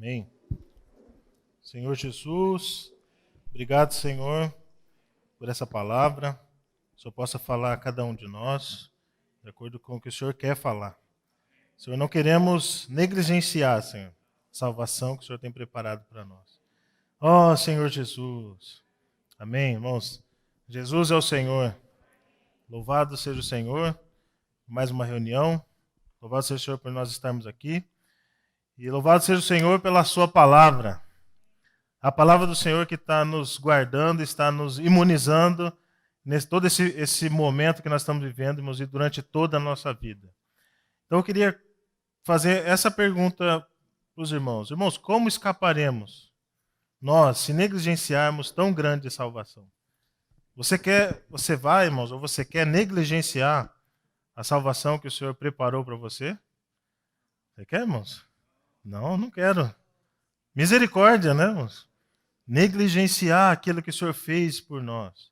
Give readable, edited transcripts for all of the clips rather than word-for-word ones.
Amém. Senhor Jesus, obrigado, Senhor, por essa palavra. Que o Senhor possa falar a cada um de nós, de acordo com o que o Senhor quer falar. Senhor, não queremos negligenciar, Senhor, a salvação que o Senhor tem preparado para nós. Ó, Senhor Jesus. Amém, irmãos. Jesus é o Senhor. Louvado seja o Senhor. Mais uma reunião. Louvado seja o Senhor por nós estarmos aqui. E louvado seja o Senhor pela sua palavra. A palavra do Senhor que está nos guardando, está nos imunizando nesse todo esse momento que nós estamos vivendo, irmãos, e durante toda a nossa vida. Então eu queria fazer essa pergunta para os irmãos. Irmãos, como escaparemos nós se negligenciarmos tão grande salvação? Você vai, irmãos, ou você quer negligenciar a salvação que o Senhor preparou para você? Você quer, irmãos? Não, não quero. Misericórdia, né, irmãos? Negligenciar aquilo que o Senhor fez por nós.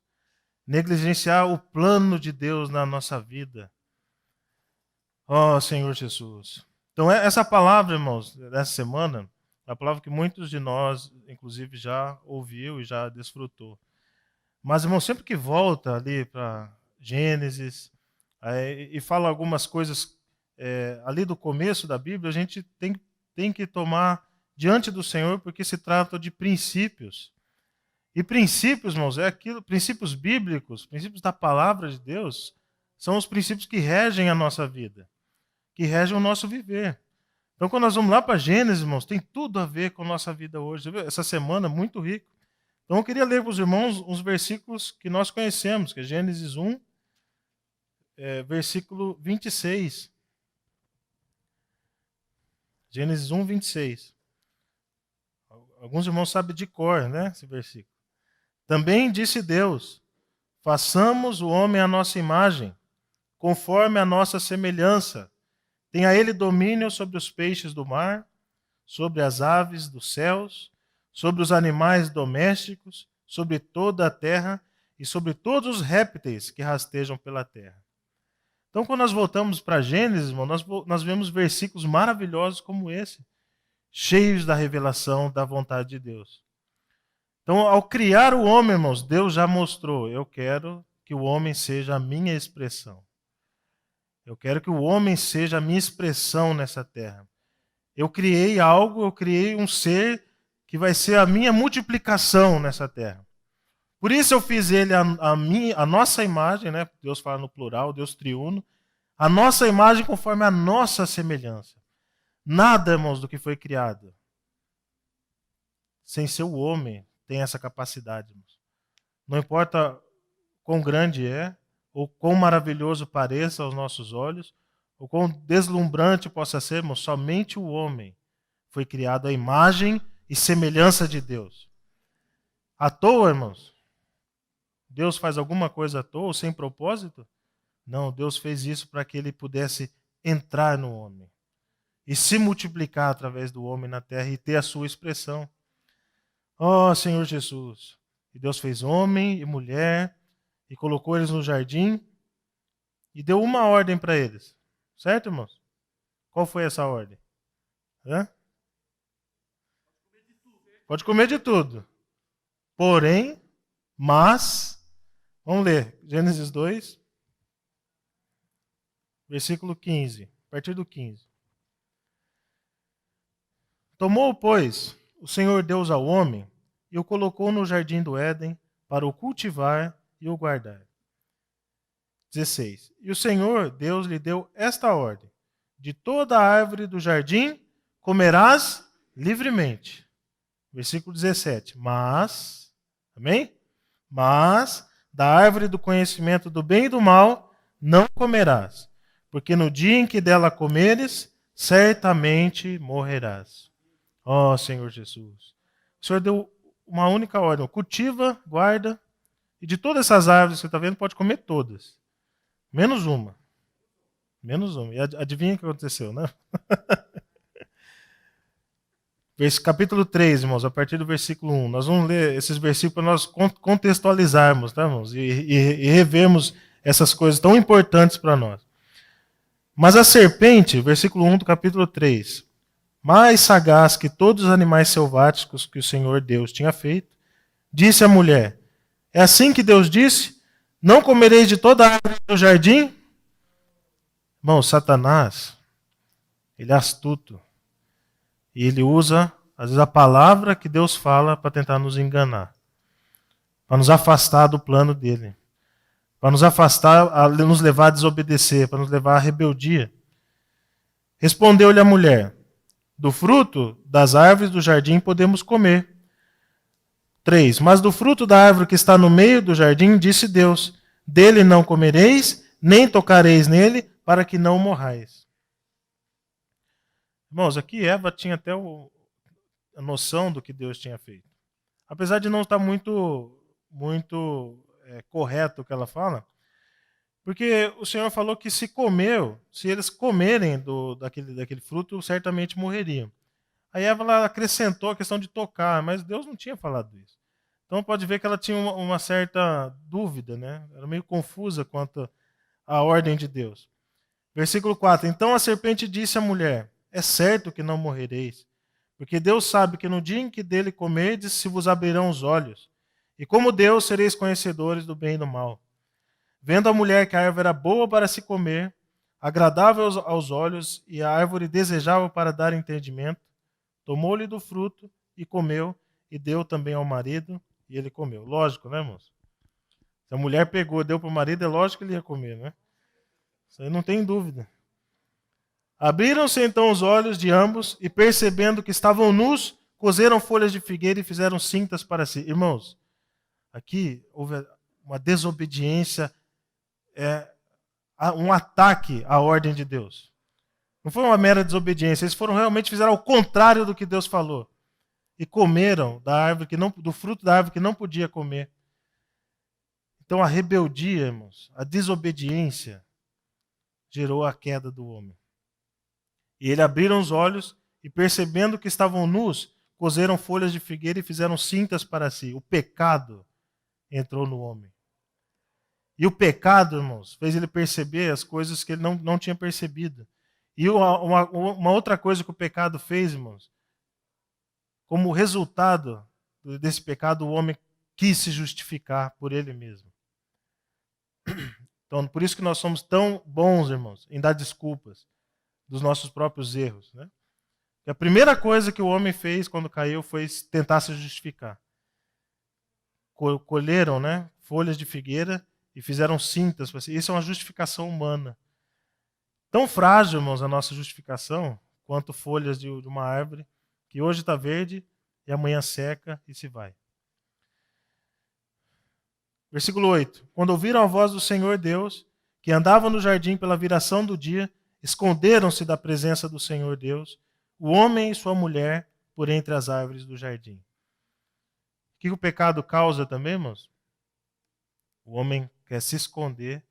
Negligenciar o plano de Deus na nossa vida. Ó, Senhor Jesus. Então, essa palavra, irmãos, dessa semana, é a palavra que muitos de nós, inclusive, já ouviu e já desfrutou. Mas, irmão, sempre que volta ali para Gênesis e fala algumas coisas ali do começo da Bíblia, a gente tem que tomar diante do Senhor, porque se trata de princípios. E princípios, irmãos, princípios bíblicos, princípios da palavra de Deus, são os princípios que regem a nossa vida, que regem o nosso viver. Então, quando nós vamos lá para Gênesis, irmãos, tem tudo a ver com a nossa vida hoje. Essa semana, muito rico. Então, eu queria ler para os irmãos uns versículos que nós conhecemos, que é Gênesis 1, versículo 26. Gênesis 1, 26. Alguns irmãos sabem de cor, né, esse versículo. Também disse Deus, façamos o homem à nossa imagem, conforme a nossa semelhança. Tenha ele domínio sobre os peixes do mar, sobre as aves dos céus, sobre os animais domésticos, sobre toda a terra e sobre todos os répteis que rastejam pela terra. Então, quando nós voltamos para Gênesis, irmão, nós vemos versículos maravilhosos como esse, cheios da revelação da vontade de Deus. Então, ao criar o homem, irmãos, Deus já mostrou, eu quero que o homem seja a minha expressão. Eu quero que o homem seja a minha expressão nessa terra. Eu criei algo, eu criei um ser que vai ser a minha multiplicação nessa terra. Por isso eu fiz ele a nossa imagem, né? Deus fala no plural, Deus triuno, a nossa imagem conforme a nossa semelhança. Nada, irmãos, do que foi criado, sem ser o homem, tem essa capacidade, irmãos. Não importa quão grande é, ou quão maravilhoso pareça aos nossos olhos, ou quão deslumbrante possa ser, irmãos, somente o homem foi criado à imagem e semelhança de Deus. À toa, irmãos? Deus faz alguma coisa à toa, sem propósito? Não, Deus fez isso para que ele pudesse entrar no homem e se multiplicar através do homem na terra e ter a sua expressão. Ó, Senhor Jesus! E Deus fez homem e mulher e colocou eles no jardim e deu uma ordem para eles. Certo, irmãos? Qual foi essa ordem? Pode comer de tudo. Porém, vamos ler, Gênesis 2, versículo 15, a partir do 15. Tomou, pois, o Senhor Deus ao homem e o colocou no jardim do Éden para o cultivar e o guardar. 16. E o Senhor Deus lhe deu esta ordem: de toda a árvore do jardim comerás livremente. Versículo 17. Amém? Mas da árvore do conhecimento do bem e do mal não comerás, porque no dia em que dela comeres, certamente morrerás. Ó Senhor Jesus. O Senhor deu uma única ordem: cultiva, guarda, e de todas essas árvores que você está vendo, pode comer todas. Menos uma. Menos uma. E adivinha o que aconteceu, né? Capítulo 3, irmãos, a partir do versículo 1. Nós vamos ler esses versículos para nós contextualizarmos, tá, irmãos? E revermos essas coisas tão importantes para nós. Mas a serpente, versículo 1 do capítulo 3, mais sagaz que todos os animais selváticos que o Senhor Deus tinha feito, disse à mulher: é assim que Deus disse? Não comereis de toda a árvore do jardim? Irmão, Satanás, ele é astuto. E ele usa, às vezes, a palavra que Deus fala para tentar nos enganar. Para nos afastar do plano dele. Para nos afastar, nos levar a desobedecer, para nos levar à rebeldia. Respondeu-lhe a mulher: do fruto das árvores do jardim podemos comer. 3. Mas do fruto da árvore que está no meio do jardim, disse Deus: dele não comereis, nem tocareis nele, para que não morrais. Irmãos, aqui Eva tinha até a noção do que Deus tinha feito. Apesar de não estar muito correto o que ela fala, porque o Senhor falou que se eles comerem daquele fruto, certamente morreriam. Aí Eva acrescentou a questão de tocar, mas Deus não tinha falado isso. Então pode ver que ela tinha uma certa dúvida, né? Era meio confusa quanto à ordem de Deus. Versículo 4. Então a serpente disse à mulher: é certo que não morrereis, porque Deus sabe que no dia em que dele comerdes, se vos abrirão os olhos, e como Deus sereis conhecedores do bem e do mal. Vendo a mulher que a árvore era boa para se comer, agradável aos olhos, e a árvore desejável para dar entendimento, tomou-lhe do fruto e comeu, e deu também ao marido, e ele comeu. Lógico, né, irmãos? Se a mulher pegou, deu para o marido, é lógico que ele ia comer, né? Isso aí não tem dúvida. Abriram-se então os olhos de ambos, e percebendo que estavam nus, coseram folhas de figueira e fizeram cintas para si. Irmãos, aqui houve uma desobediência, um ataque à ordem de Deus. Não foi uma mera desobediência, eles realmente fizeram ao contrário do que Deus falou. E comeram do fruto da árvore que não podia comer. Então a rebeldia, irmãos, a desobediência, gerou a queda do homem. E ele abriram os olhos e, percebendo que estavam nus, coseram folhas de figueira e fizeram cintas para si. O pecado entrou no homem. E o pecado, irmãos, fez ele perceber as coisas que ele não tinha percebido. E uma outra coisa que o pecado fez, irmãos, como resultado desse pecado, o homem quis se justificar por ele mesmo. Então, por isso que nós somos tão bons, irmãos, em dar desculpas dos nossos próprios erros, né? E a primeira coisa que o homem fez quando caiu foi tentar se justificar. Colheram, né, folhas de figueira e fizeram cintas. Isso é uma justificação humana. Tão frágil, irmãos, a nossa justificação, quanto folhas de uma árvore, que hoje está verde e amanhã seca e se vai. Versículo 8. Quando ouviram a voz do Senhor Deus, que andava no jardim pela viração do dia, esconderam-se da presença do Senhor Deus, o homem e sua mulher, por entre as árvores do jardim. O que o pecado causa também, irmãos? O homem quer se esconder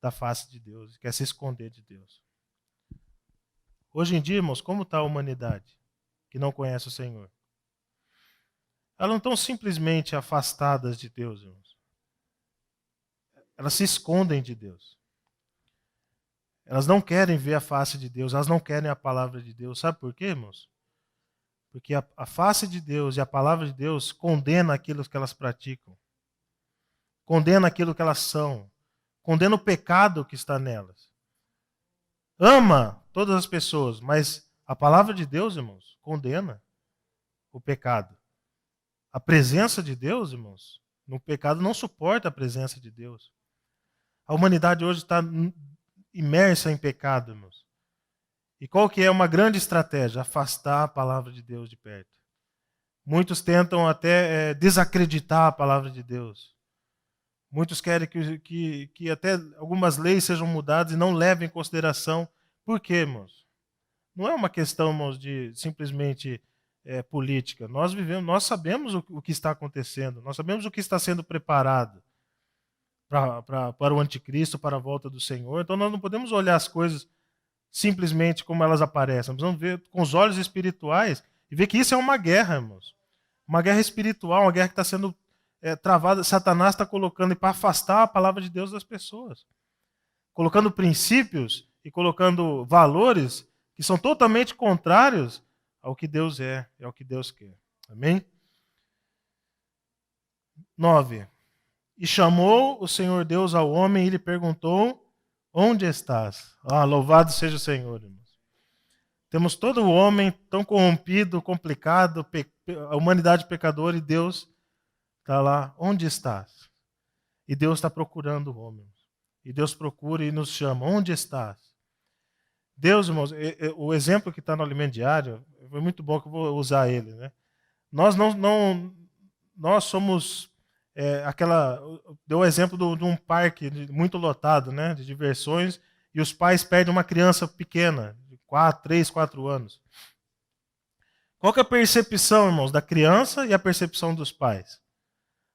da face de Deus, quer se esconder de Deus. Hoje em dia, irmãos, como está a humanidade que não conhece o Senhor? Elas não estão simplesmente afastadas de Deus, irmãos. Elas se escondem de Deus. Elas não querem ver a face de Deus, elas não querem a palavra de Deus. Sabe por quê, irmãos? Porque a face de Deus e a palavra de Deus condena aquilo que elas praticam. Condena aquilo que elas são. Condena o pecado que está nelas. Ama todas as pessoas, mas a palavra de Deus, irmãos, condena o pecado. A presença de Deus, irmãos, no pecado não suporta a presença de Deus. A humanidade hoje está imersa em pecado, irmãos. E qual que é uma grande estratégia? Afastar a palavra de Deus de perto. Muitos tentam até desacreditar a palavra de Deus. Muitos querem que até algumas leis sejam mudadas e não levem em consideração. Por quê, irmãos? Não é uma questão, irmãos, de simplesmente política. Nós sabemos o que está acontecendo. Nós sabemos o que está sendo preparado para o anticristo, para a volta do Senhor. Então nós não podemos olhar as coisas simplesmente como elas aparecem. Nós precisamos ver com os olhos espirituais e ver que isso é uma guerra, irmãos. Uma guerra espiritual, uma guerra que está sendo travada. Satanás está colocando para afastar a palavra de Deus das pessoas. Colocando princípios e colocando valores que são totalmente contrários ao que Deus é e ao que Deus quer. Amém? 9. E chamou o Senhor Deus ao homem e lhe perguntou: onde estás? Louvado seja o Senhor, irmãos. Temos todo o homem tão corrompido, complicado, a humanidade pecadora, e Deus está lá: onde estás? E Deus está procurando o homem. E Deus procura e nos chama: onde estás? Deus, irmãos, o exemplo que está no alimento diário, foi muito bom que eu vou usar ele, né? Nós somos deu o exemplo de um parque muito lotado, né, de diversões, e os pais perdem uma criança pequena, de 3, 4 anos. Qual que é a percepção, irmãos, da criança e a percepção dos pais?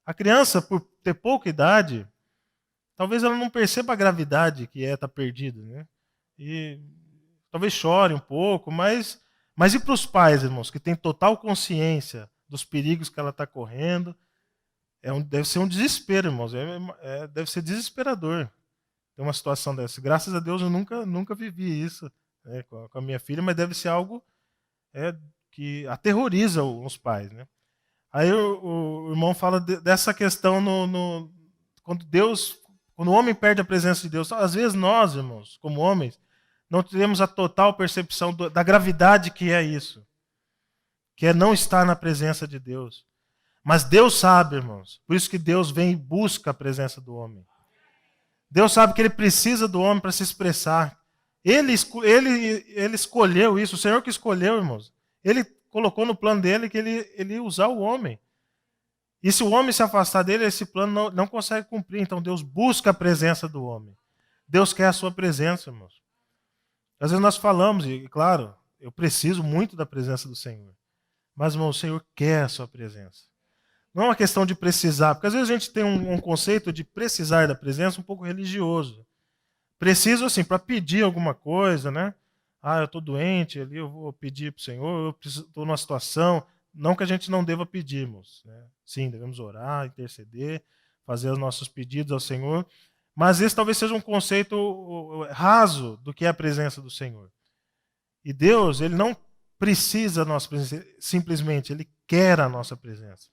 A criança, por ter pouca idade, talvez ela não perceba a gravidade que é estar perdida, né? E talvez chore um pouco, mas e para os pais, irmãos, que têm total consciência dos perigos que ela está correndo? Deve ser um desespero, irmãos. Deve ser desesperador ter uma situação dessa. Graças a Deus eu nunca vivi isso, né, com a minha filha, mas deve ser algo que aterroriza os pais, né? Aí o irmão fala dessa questão quando o homem perde a presença de Deus. Às vezes nós, irmãos, como homens, não temos a total percepção da gravidade que é isso, que é não estar na presença de Deus. Mas Deus sabe, irmãos. Por isso que Deus vem e busca a presença do homem. Deus sabe que ele precisa do homem para se expressar. Ele escolheu isso, o Senhor que escolheu, irmãos. Ele colocou no plano dele que ele ia usar o homem. E se o homem se afastar dele, esse plano não consegue cumprir. Então Deus busca a presença do homem. Deus quer a sua presença, irmãos. Às vezes nós falamos, e claro, eu preciso muito da presença do Senhor. Mas, irmão, o Senhor quer a sua presença. Não é uma questão de precisar, porque às vezes a gente tem um conceito de precisar da presença um pouco religioso. Preciso, assim, para pedir alguma coisa, né? Eu estou doente, ali eu vou pedir para o Senhor, eu estou numa situação. Não que a gente não deva pedirmos, né? Sim, devemos orar, interceder, fazer os nossos pedidos ao Senhor, mas esse talvez seja um conceito raso do que é a presença do Senhor. E Deus, ele não precisa da nossa presença, simplesmente, ele quer a nossa presença.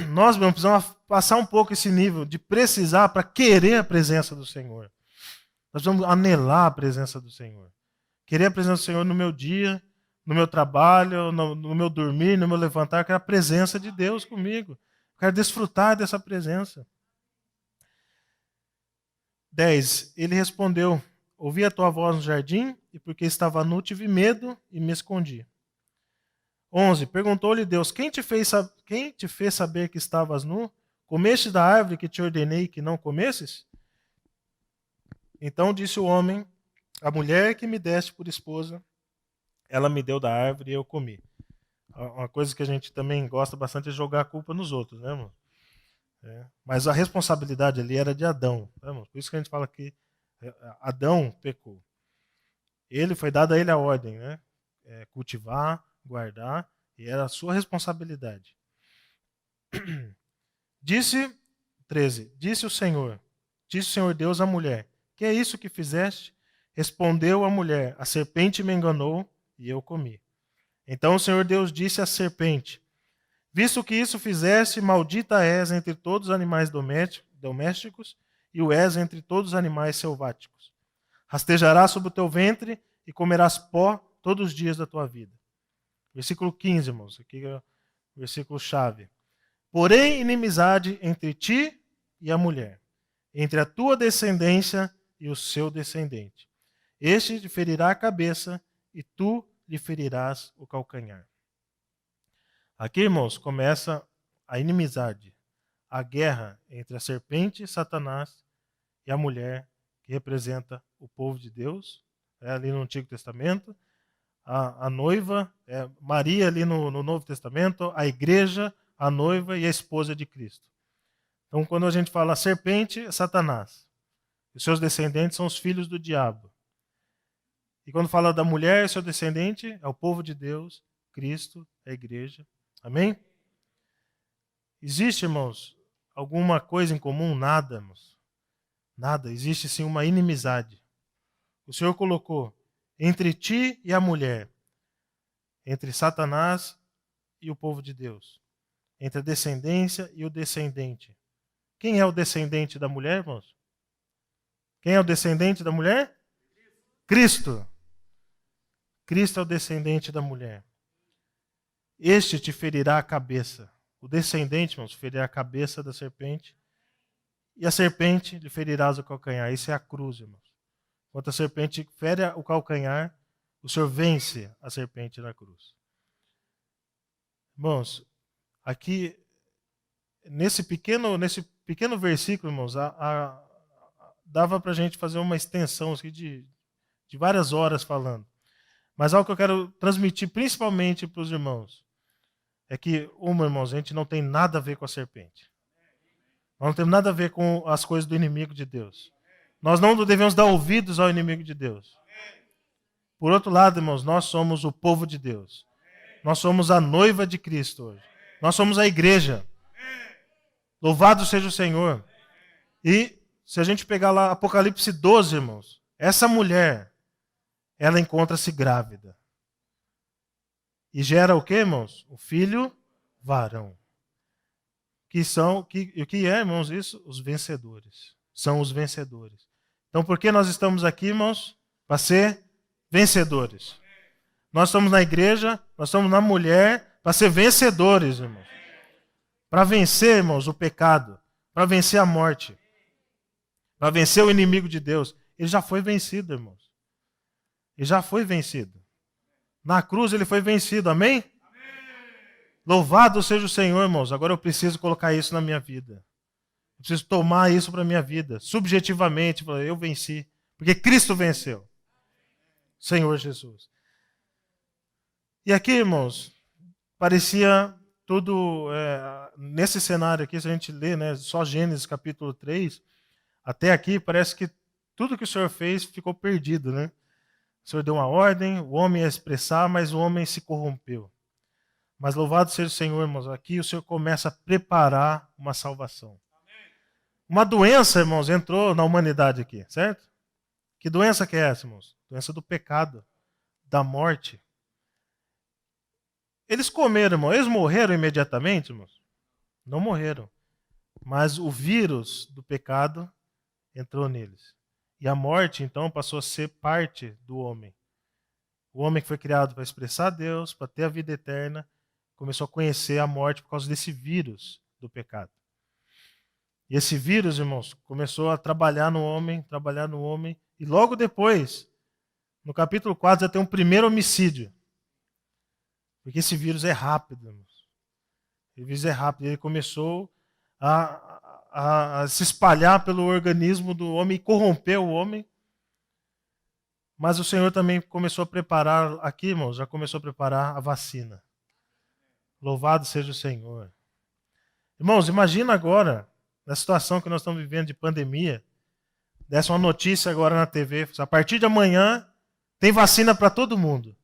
Nós precisamos passar um pouco esse nível de precisar para querer a presença do Senhor. Nós vamos anelar a presença do Senhor. Querer a presença do Senhor no meu dia, no meu trabalho, no meu dormir, no meu levantar. Eu quero a presença de Deus comigo. Eu quero desfrutar dessa presença. 10. Ele respondeu: ouvi a tua voz no jardim, e porque estava nu tive medo e me escondi. 11. Perguntou-lhe Deus: quem te fez saber que estavas nu? Comeste da árvore que te ordenei que não comesses? Então disse o homem: a mulher que me deste por esposa, ela me deu da árvore e eu comi. Uma coisa que a gente também gosta bastante é jogar a culpa nos outros, né, irmão? Mas a responsabilidade ali era de Adão, né, irmão? Por isso que a gente fala que Adão pecou. Foi dada a ele a ordem, né? Cultivar, guardar, e era a sua responsabilidade. Disse 13: disse o Senhor Deus à mulher: que é isso que fizeste? Respondeu a mulher: a serpente me enganou e eu comi. Então o Senhor Deus disse à serpente: visto que isso fizeste, maldita és entre todos os animais domésticos e o és entre todos os animais selváticos. Rastejarás sobre o teu ventre e comerás pó todos os dias da tua vida. Versículo 15, irmãos, aqui é o versículo chave. Porém, inimizade entre ti e a mulher, entre a tua descendência e o seu descendente. Este lhe ferirá a cabeça e tu lhe ferirás o calcanhar. Aqui, irmãos, começa a inimizade, a guerra entre a serpente, Satanás, e a mulher, que representa o povo de Deus, ali no Antigo Testamento. A noiva, Maria ali no Novo Testamento, a igreja, a noiva e a esposa de Cristo. Então, quando a gente fala serpente, é Satanás. Os seus descendentes são os filhos do diabo. E quando fala da mulher, seu descendente é o povo de Deus, Cristo, a igreja. Amém? Existe, irmãos, alguma coisa em comum? Nada, irmãos. Nada. Existe sim uma inimizade. O Senhor colocou entre ti e a mulher, entre Satanás e o povo de Deus, entre a descendência e o descendente. Quem é o descendente da mulher, irmãos? Quem é o descendente da mulher? Cristo. Cristo é o descendente da mulher. Este te ferirá a cabeça. O descendente, irmãos, ferirá a cabeça da serpente. E a serpente lhe ferirá o calcanhar. Isso é a cruz, irmãos. Quando a serpente fere o calcanhar, o Senhor vence a serpente na cruz. Irmãos, aqui, nesse pequeno versículo, irmãos, dava para a gente fazer uma extensão aqui de várias horas falando. Mas algo que eu quero transmitir principalmente para os irmãos é que, irmãos, a gente não tem nada a ver com a serpente. Nós não temos nada a ver com as coisas do inimigo de Deus. Nós não devemos dar ouvidos ao inimigo de Deus. Por outro lado, irmãos, nós somos o povo de Deus. Nós somos a noiva de Cristo hoje. Nós somos a igreja. Louvado seja o Senhor. E se a gente pegar lá Apocalipse 12, irmãos, essa mulher, ela encontra-se grávida. E gera o que, irmãos? O filho varão. O que é, irmãos, isso? Os vencedores. São os vencedores. Então, por que nós estamos aqui, irmãos? Para ser vencedores. Nós estamos na igreja, nós estamos na mulher, para ser vencedores, irmãos. Para vencer, irmãos, o pecado. Para vencer a morte. Para vencer o inimigo de Deus. Ele já foi vencido, irmãos. Ele já foi vencido. Na cruz ele foi vencido, amém? Louvado seja o Senhor, irmãos. Agora eu preciso colocar isso na minha vida. Eu preciso tomar isso para a minha vida. Subjetivamente, eu venci. Porque Cristo venceu. Senhor Jesus. E aqui, irmãos, parecia tudo... nesse cenário aqui, se a gente lê, né, só Gênesis capítulo 3, até aqui parece que tudo que o Senhor fez ficou perdido, né? O Senhor deu uma ordem, o homem ia expressar, mas o homem se corrompeu. Mas louvado seja o Senhor, irmãos. Aqui o Senhor começa a preparar uma salvação. Uma doença, irmãos, entrou na humanidade aqui, certo? Que doença que é essa, irmãos? Doença do pecado, da morte. Eles comeram, irmãos. Eles morreram imediatamente, irmãos? Não morreram. Mas o vírus do pecado entrou neles. E a morte, então, passou a ser parte do homem. O homem que foi criado para expressar Deus, para ter a vida eterna, começou a conhecer a morte por causa desse vírus do pecado. E esse vírus, irmãos, começou a trabalhar no homem, e logo depois, no capítulo 4, já tem um primeiro homicídio. Porque esse vírus é rápido, irmãos. Esse vírus é rápido. Ele começou a se espalhar pelo organismo do homem e corromper o homem. Mas o Senhor também começou a preparar, aqui, irmãos, já começou a preparar a vacina. Louvado seja o Senhor. Irmãos, imagina agora, na situação que nós estamos vivendo de pandemia, desse uma notícia agora na TV, a partir de amanhã tem vacina para todo mundo.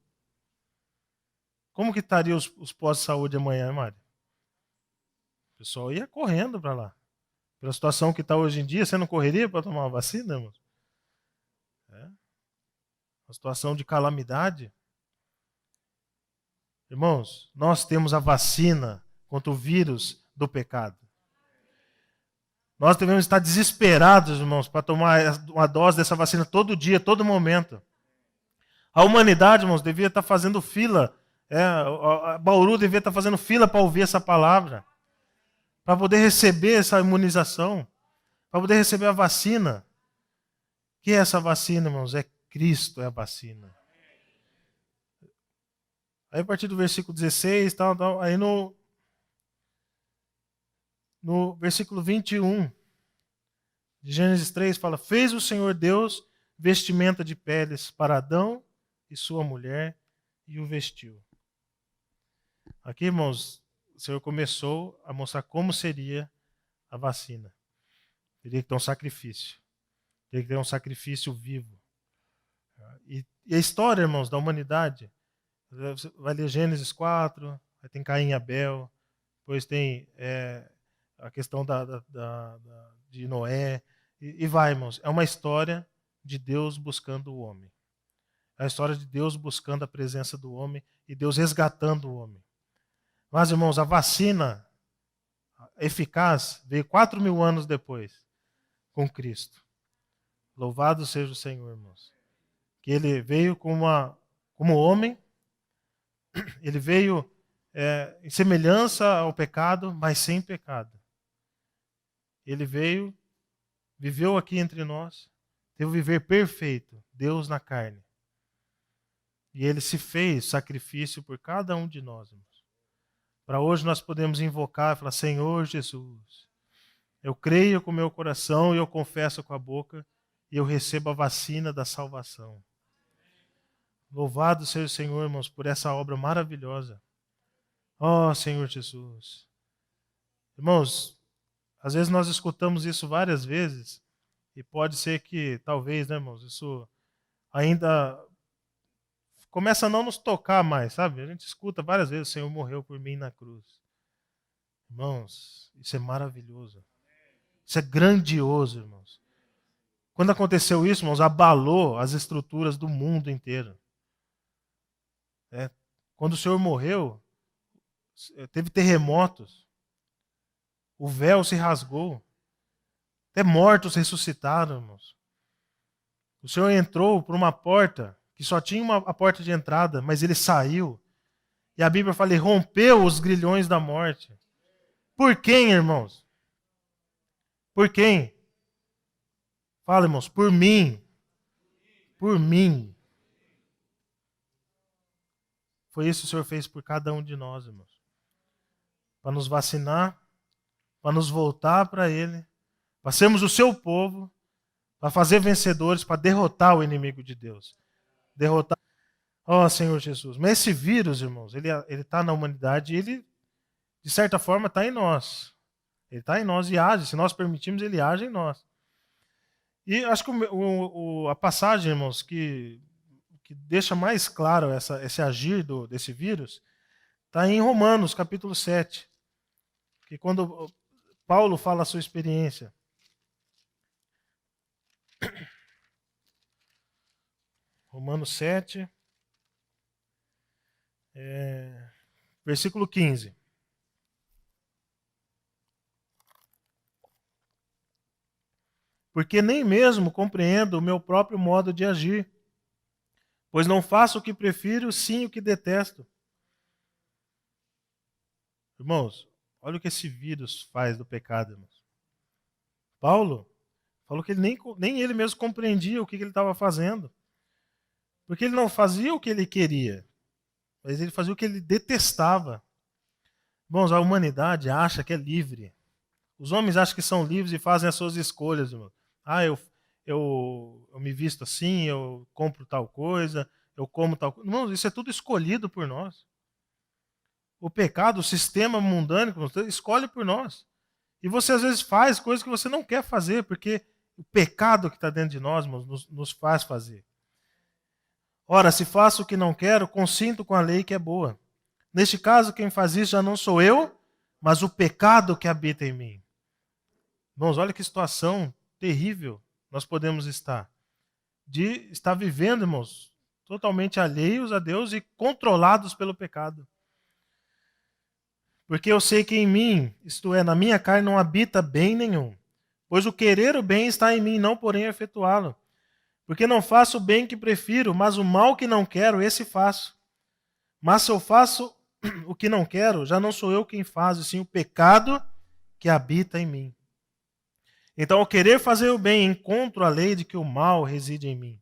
Como que estaria os postos de saúde amanhã, Mário? O pessoal ia correndo para lá. Pela situação que está hoje em dia, você não correria para tomar uma vacina, irmãos? Uma situação de calamidade. Irmãos, nós temos a vacina contra o vírus do pecado. Nós devemos estar desesperados, irmãos, para tomar uma dose dessa vacina todo dia, todo momento. A humanidade, irmãos, devia estar fazendo fila. A Bauru devia estar fazendo fila para ouvir essa palavra. Para poder receber essa imunização. Para poder receber a vacina. O que é essa vacina, irmãos? É Cristo, é a vacina. Aí a partir do versículo 16, aí no versículo 21 de Gênesis 3 fala: fez o Senhor Deus vestimenta de peles para Adão e sua mulher e o vestiu. Aqui, irmãos, o Senhor começou a mostrar como seria a vacina. Teria que ter um sacrifício. Teria que ter um sacrifício vivo. E a história, irmãos, da humanidade, vai ler Gênesis 4, aí tem Caim e Abel, depois tem a questão de Noé, e vai, irmãos. É uma história de Deus buscando o homem. É a história de Deus buscando a presença do homem e Deus resgatando o homem. Mas, irmãos, a vacina eficaz veio 4.000 anos depois, com Cristo. Louvado seja o Senhor, irmãos. Que ele veio como homem, ele veio em semelhança ao pecado, mas sem pecado. Ele veio, viveu aqui entre nós, teve o viver perfeito, Deus na carne. E ele se fez sacrifício por cada um de nós, irmãos. Para hoje nós podemos invocar e falar: Senhor Jesus, eu creio com o meu coração e eu confesso com a boca e eu recebo a vacina da salvação. Louvado seja o Senhor, irmãos, por essa obra maravilhosa. Ó, Senhor Jesus. Irmãos, às vezes nós escutamos isso várias vezes e pode ser que, talvez, né, irmãos, isso ainda começa a não nos tocar mais, sabe? A gente escuta várias vezes: o Senhor morreu por mim na cruz. Irmãos, isso é maravilhoso. Isso é grandioso, irmãos. Quando aconteceu isso, irmãos, abalou as estruturas do mundo inteiro. Quando o Senhor morreu, teve terremotos, o véu se rasgou, até mortos ressuscitaram, irmãos. O Senhor entrou por uma porta que só tinha a porta de entrada, mas ele saiu. E a Bíblia fala: ele rompeu os grilhões da morte. Por quem, irmãos? Por quem? Fala, irmãos, por mim. Por mim. Foi isso que o Senhor fez por cada um de nós, irmãos. Para nos vacinar, para nos voltar para Ele, para sermos o seu povo, para fazer vencedores, para derrotar o inimigo de Deus. Derrotar. Ó, Senhor Jesus. Mas esse vírus, irmãos, ele está na humanidade e ele, de certa forma, está em nós. Ele está em nós e age. Se nós permitirmos, ele age em nós. E acho que a passagem, irmãos, que deixa mais claro esse agir desse vírus, está em Romanos, capítulo 7. Que quando Paulo fala a sua experiência. Romanos 7, versículo 15. Porque nem mesmo compreendo o meu próprio modo de agir, pois não faço o que prefiro, sim o que detesto. Irmãos, olha o que esse vírus faz do pecado, irmãos. Paulo falou que ele nem ele mesmo compreendia o que ele estava fazendo. Porque ele não fazia o que ele queria, mas ele fazia o que ele detestava. Irmãos, a humanidade acha que é livre. Os homens acham que são livres e fazem as suas escolhas, irmão. Eu me visto assim, eu compro tal coisa, eu como tal coisa. Irmãos, isso é tudo escolhido por nós. O pecado, o sistema mundano, escolhe por nós. E você às vezes faz coisas que você não quer fazer, porque o pecado que está dentro de nós, irmãos, nos faz fazer. Ora, se faço o que não quero, consinto com a lei que é boa. Neste caso, quem faz isso já não sou eu, mas o pecado que habita em mim. Irmãos, olha que situação terrível nós podemos estar. De estar vivendo, irmãos, totalmente alheios a Deus e controlados pelo pecado. Porque eu sei que em mim, isto é, na minha carne, não habita bem nenhum. Pois o querer o bem está em mim, não porém efetuá-lo. Porque não faço o bem que prefiro, mas o mal que não quero, esse faço. Mas se eu faço o que não quero, já não sou eu quem faz, e sim o pecado que habita em mim. Então, ao querer fazer o bem, encontro a lei de que o mal reside em mim.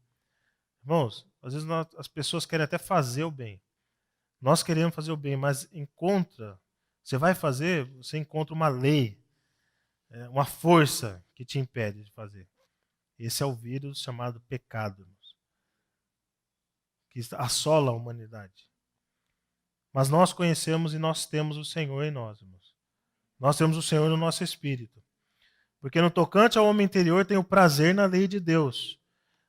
Irmãos, às vezes as pessoas querem até fazer o bem. Nós queremos fazer o bem, mas você vai fazer, você encontra uma lei, uma força que te impede de fazer. Esse é o vírus chamado pecado, que assola a humanidade. Mas nós conhecemos e nós temos o Senhor em nós, irmãos. Nós temos o Senhor no nosso espírito. Porque no tocante ao homem interior tenho prazer na lei de Deus.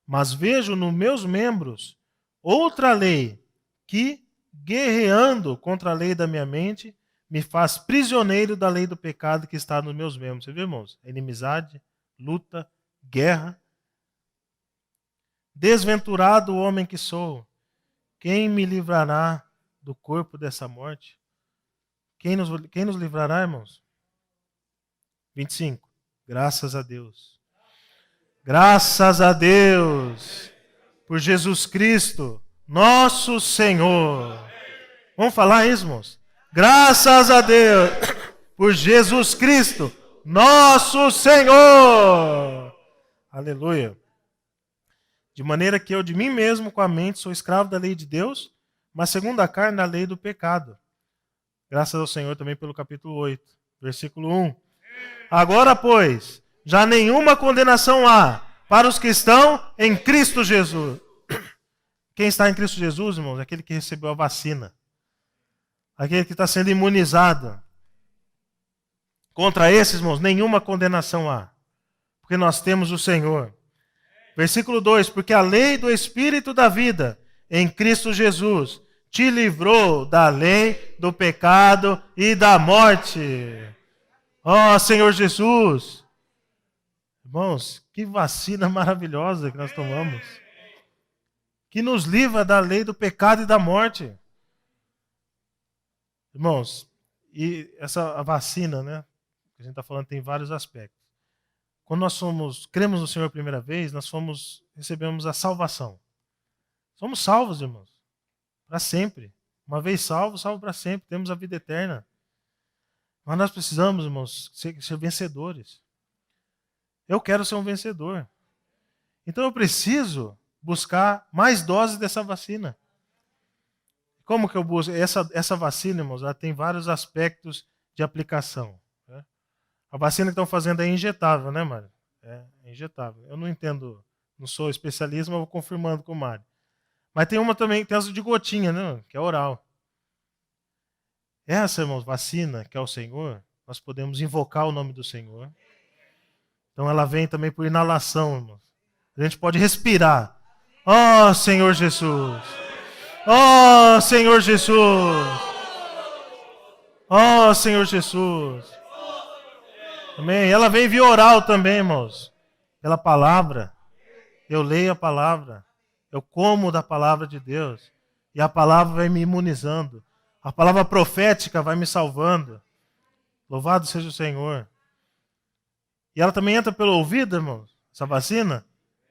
Mas vejo nos meus membros outra lei que, guerreando contra a lei da minha mente, me faz prisioneiro da lei do pecado que está nos meus membros. Você vê, irmãos? Inimizade, luta, guerra. Desventurado o homem que sou, quem me livrará do corpo dessa morte? Quem nos livrará, irmãos? 25. Graças a Deus. Graças a Deus por Jesus Cristo, nosso Senhor. Vamos falar isso, irmãos? Graças a Deus por Jesus Cristo, nosso Senhor. Aleluia. De maneira que eu de mim mesmo com a mente sou escravo da lei de Deus, mas segundo a carne da lei do pecado. Graças ao Senhor também pelo capítulo 8, versículo 1. Agora, pois, já nenhuma condenação há para os que estão em Cristo Jesus. Quem está em Cristo Jesus, irmãos, é aquele que recebeu a vacina. Aquele que está sendo imunizado. Contra esses, irmãos, nenhuma condenação há. Porque nós temos o Senhor. Versículo 2, porque a lei do Espírito da vida em Cristo Jesus te livrou da lei do pecado e da morte. Ó Senhor Jesus. Irmãos, que vacina maravilhosa que nós tomamos. Que nos livra da lei do pecado e da morte. Irmãos, e a vacina, né? Que a gente está falando tem vários aspectos. Quando nós cremos no Senhor a primeira vez, recebemos a salvação. Somos salvos, irmãos, para sempre. Uma vez salvo, salvo para sempre. Temos a vida eterna. Mas nós precisamos, irmãos, ser vencedores. Eu quero ser um vencedor. Então eu preciso buscar mais doses dessa vacina. Como que eu busco? Essa vacina, irmãos, ela tem vários aspectos de aplicação. Né? A vacina que estão fazendo é injetável, né, Mário? É injetável. Eu não entendo, não sou especialista, mas vou confirmando com o Mário. Mas tem uma também, tem as de gotinha, né, que é oral. Essa, irmãos, vacina, que é o Senhor, nós podemos invocar o nome do Senhor. Então ela vem também por inalação, irmãos. A gente pode respirar. Ó Senhor Jesus. Ó Senhor Jesus. Ó Senhor Jesus. Amém. Ela vem via oral também, irmãos. Pela palavra. Eu leio a palavra. Eu como da palavra de Deus. E a palavra vai me imunizando. A palavra profética vai me salvando. Louvado seja o Senhor. E ela também entra pelo ouvido, irmãos. Essa vacina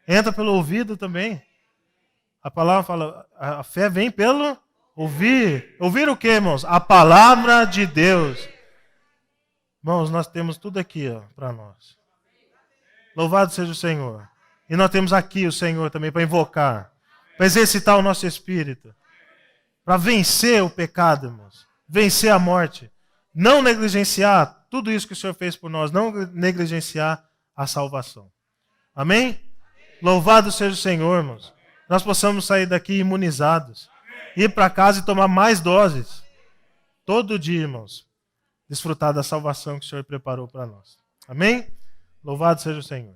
entra pelo ouvido também. A palavra fala, a fé vem pelo ouvir. Ouvir o quê, irmãos? A palavra de Deus. Irmãos, nós temos tudo aqui para nós. Louvado seja o Senhor. E nós temos aqui o Senhor também para invocar, para exercitar o nosso espírito, para vencer o pecado, irmãos. Vencer a morte. Não negligenciar tudo isso que o Senhor fez por nós. Não negligenciar a salvação. Amém? Louvado seja o Senhor, irmãos. Nós possamos sair daqui imunizados. Ir para casa e tomar mais doses. Todo dia, irmãos. Desfrutar da salvação que o Senhor preparou para nós. Amém? Louvado seja o Senhor.